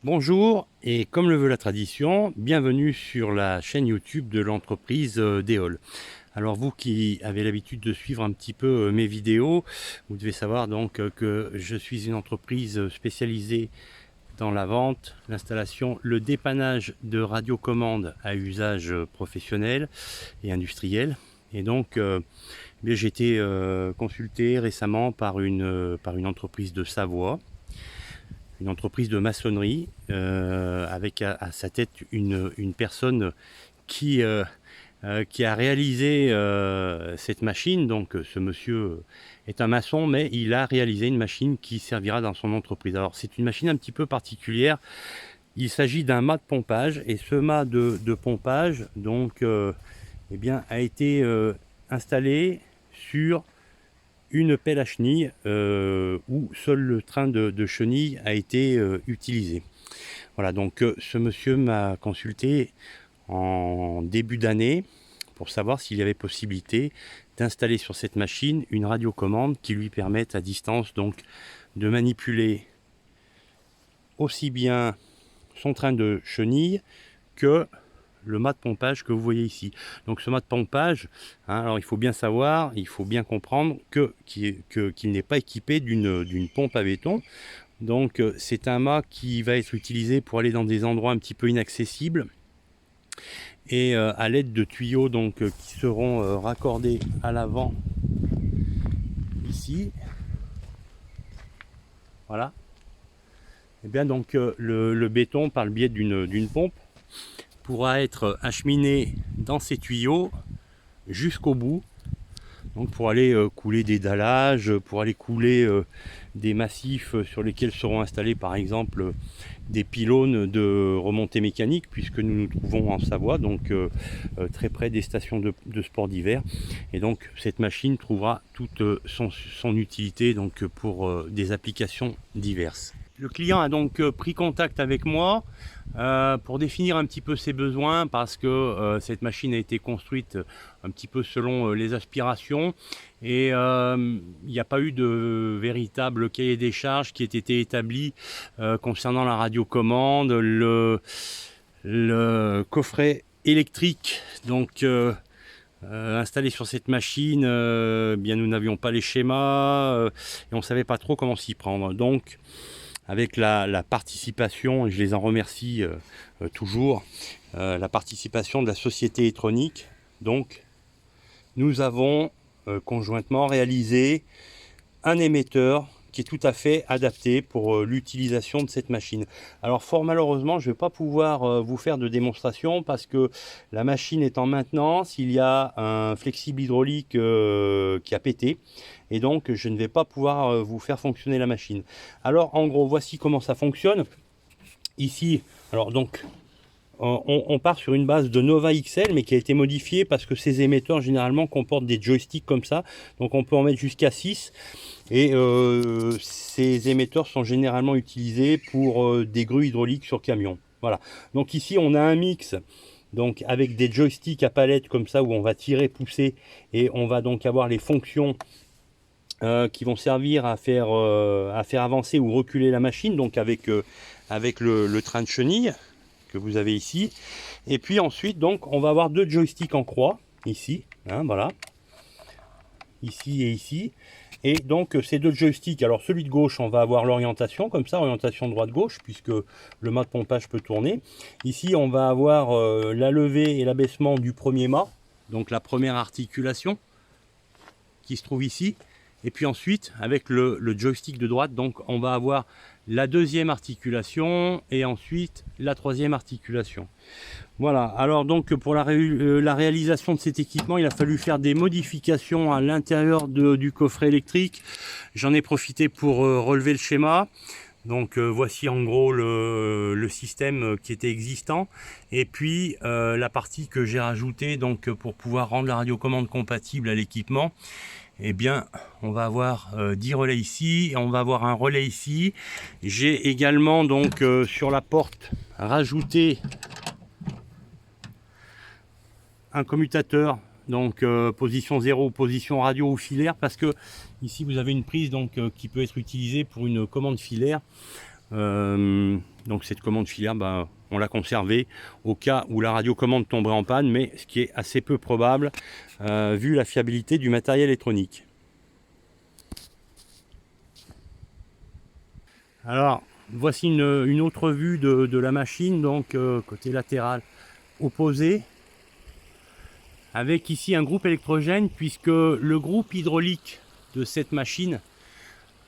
Bonjour et comme le veut la tradition, bienvenue sur la chaîne YouTube de l'entreprise Déol. Alors vous qui avez l'habitude de suivre un petit peu mes vidéos, vous devez savoir donc que je suis une entreprise spécialisée dans la vente, l'installation, le dépannage de radiocommandes à usage professionnel et industriel. Et donc j'ai été consulté récemment par une entreprise de Savoie, une entreprise de maçonnerie, avec à sa tête une personne qui, qui a réalisé cette machine. Donc ce monsieur est un maçon, mais il a réalisé une machine qui servira dans son entreprise. Alors c'est une machine un petit peu particulière. Il s'agit d'un mât de pompage, et ce mât de pompage donc, eh bien, a été installé sur une pelle à chenilles où seul le train de chenilles a été utilisé. Voilà, donc ce monsieur m'a consulté en début d'année pour savoir s'il y avait possibilité d'installer sur cette machine une radiocommande qui lui permette à distance donc de manipuler aussi bien son train de chenilles que le mât de pompage que vous voyez ici. Donc ce mât de pompage, hein, alors il faut bien savoir, il faut bien comprendre qu'il n'est pas équipé d'une pompe à béton. Donc c'est un mât qui va être utilisé pour aller dans des endroits un petit peu inaccessibles, et à l'aide de tuyaux donc, qui seront raccordés à l'avant ici. Voilà. Et bien donc le béton, par le biais d'une pompe, pourra être acheminé dans ces tuyaux jusqu'au bout, donc pour aller couler des dallages, pour aller couler des massifs sur lesquels seront installés par exemple des pylônes de remontée mécanique, puisque nous nous trouvons en Savoie, donc très près des stations de sport d'hiver. Et donc cette machine trouvera toute son utilité donc, pour des applications diverses. Le client a donc pris contact avec moi pour définir un petit peu ses besoins, parce que cette machine a été construite un petit peu selon les aspirations, et il n'y a pas eu de véritable cahier des charges qui ait été établi concernant la radiocommande, le coffret électrique donc installé sur cette machine. Bien nous n'avions pas les schémas et on ne savait pas trop comment s'y prendre. Donc avec la participation, et je les en remercie toujours, la participation de la société électronique, donc nous avons conjointement réalisé un émetteur qui est tout à fait adapté pour l'utilisation de cette machine. Alors fort malheureusement, je ne vais pas pouvoir vous faire de démonstration, parce que la machine est en maintenance, il y a un flexible hydraulique qui a pété, et donc je ne vais pas pouvoir vous faire fonctionner la machine. Alors en gros, voici comment ça fonctionne. Ici, alors donc on part sur une base de Nova XL, mais qui a été modifiée parce que ces émetteurs généralement comportent des joysticks comme ça, donc on peut en mettre jusqu'à 6. Et ces émetteurs sont généralement utilisés pour des grues hydrauliques sur camion. Voilà. Donc ici on a un mix donc avec des joysticks à palette comme ça, où on va tirer, pousser, et on va donc avoir les fonctions qui vont servir à faire avancer ou reculer la machine, donc avec le train de chenille que vous avez ici. Et puis ensuite donc on va avoir deux joysticks en croix ici, hein, voilà, ici et ici. Et donc ces deux joysticks, alors celui de gauche, on va avoir l'orientation comme ça, orientation droite-gauche, puisque le mât de pompage peut tourner. Ici on va avoir la levée et l'abaissement du premier mât, donc la première articulation qui se trouve ici. Et puis ensuite avec le joystick de droite, donc on va avoir la deuxième articulation et ensuite la troisième articulation. Voilà, alors donc pour la réalisation de cet équipement, il a fallu faire des modifications à l'intérieur du coffret électrique. J'en ai profité pour relever le schéma. Donc voici en gros le système qui était existant, et puis la partie que j'ai rajoutée donc pour pouvoir rendre la radiocommande compatible à l'équipement. Eh bien, on va avoir 10 relais ici, et on va avoir un relais ici. J'ai également donc sur la porte rajouté un commutateur, donc position 0, position radio ou filaire, parce que ici vous avez une prise donc qui peut être utilisée pour une commande filaire. Donc cette commande filaire, on l'a conservée au cas où la radiocommande tomberait en panne, mais ce qui est assez peu probable vu la fiabilité du matériel électronique. Alors voici une autre vue de la machine, donc côté latéral opposé, avec ici un groupe électrogène, puisque le groupe hydraulique de cette machine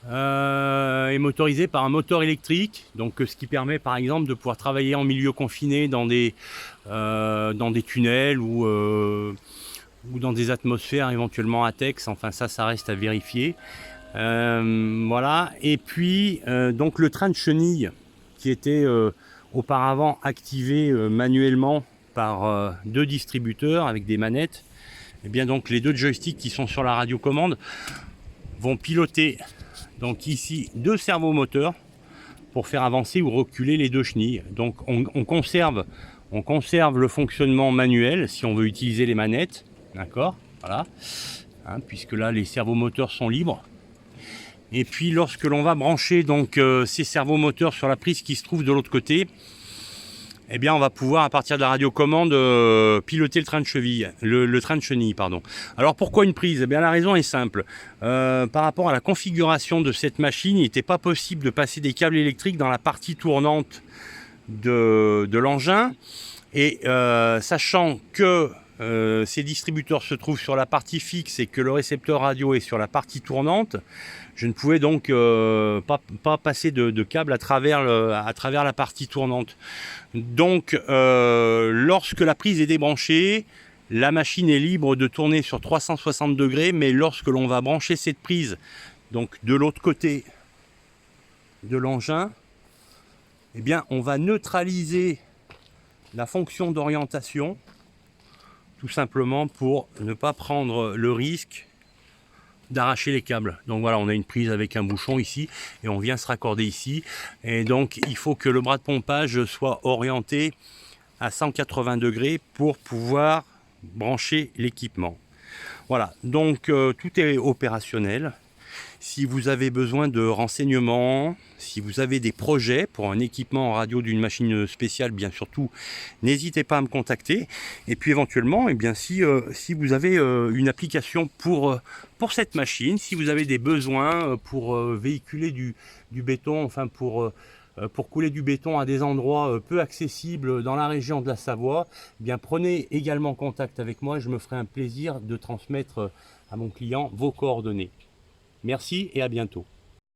est motorisé par un moteur électrique, donc ce qui permet par exemple de pouvoir travailler en milieu confiné dans des tunnels ou dans des atmosphères éventuellement ATEX. Enfin ça reste à vérifier. Voilà. Et puis donc le train de chenille qui était auparavant activé manuellement par deux distributeurs avec des manettes, et bien donc les deux joysticks qui sont sur la radiocommande vont piloter donc ici deux servomoteurs pour faire avancer ou reculer les deux chenilles. Donc on conserve le fonctionnement manuel si on veut utiliser les manettes, d'accord, voilà, hein, puisque là les servomoteurs sont libres. Et puis lorsque l'on va brancher donc ces servomoteurs sur la prise qui se trouve de l'autre côté, eh bien on va pouvoir à partir de la radiocommande piloter le train de chenille, pardon. Alors pourquoi une prise? Eh bien la raison est simple. Par rapport à la configuration de cette machine, il n'était pas possible de passer des câbles électriques dans la partie tournante de l'engin. Et sachant que ces distributeurs se trouvent sur la partie fixe et que le récepteur radio est sur la partie tournante, je ne pouvais donc pas passer de câble à travers la partie tournante. Donc lorsque la prise est débranchée, la machine est libre de tourner sur 360 degrés, mais lorsque l'on va brancher cette prise donc de l'autre côté de l'engin, eh bien on va neutraliser la fonction d'orientation, tout simplement pour ne pas prendre le risque d'arracher les câbles. Donc voilà, on a une prise avec un bouchon ici et on vient se raccorder ici, et donc il faut que le bras de pompage soit orienté à 180 degrés pour pouvoir brancher l'équipement. Voilà, donc tout est opérationnel. Si vous avez besoin de renseignements, si vous avez des projets pour un équipement en radio d'une machine spéciale, bien surtout, n'hésitez pas à me contacter. Et puis éventuellement, eh bien, si vous avez une application pour cette machine, si vous avez des besoins pour véhiculer du béton, enfin pour couler du béton à des endroits peu accessibles dans la région de la Savoie, eh bien prenez également contact avec moi et je me ferai un plaisir de transmettre à mon client vos coordonnées. Merci et à bientôt.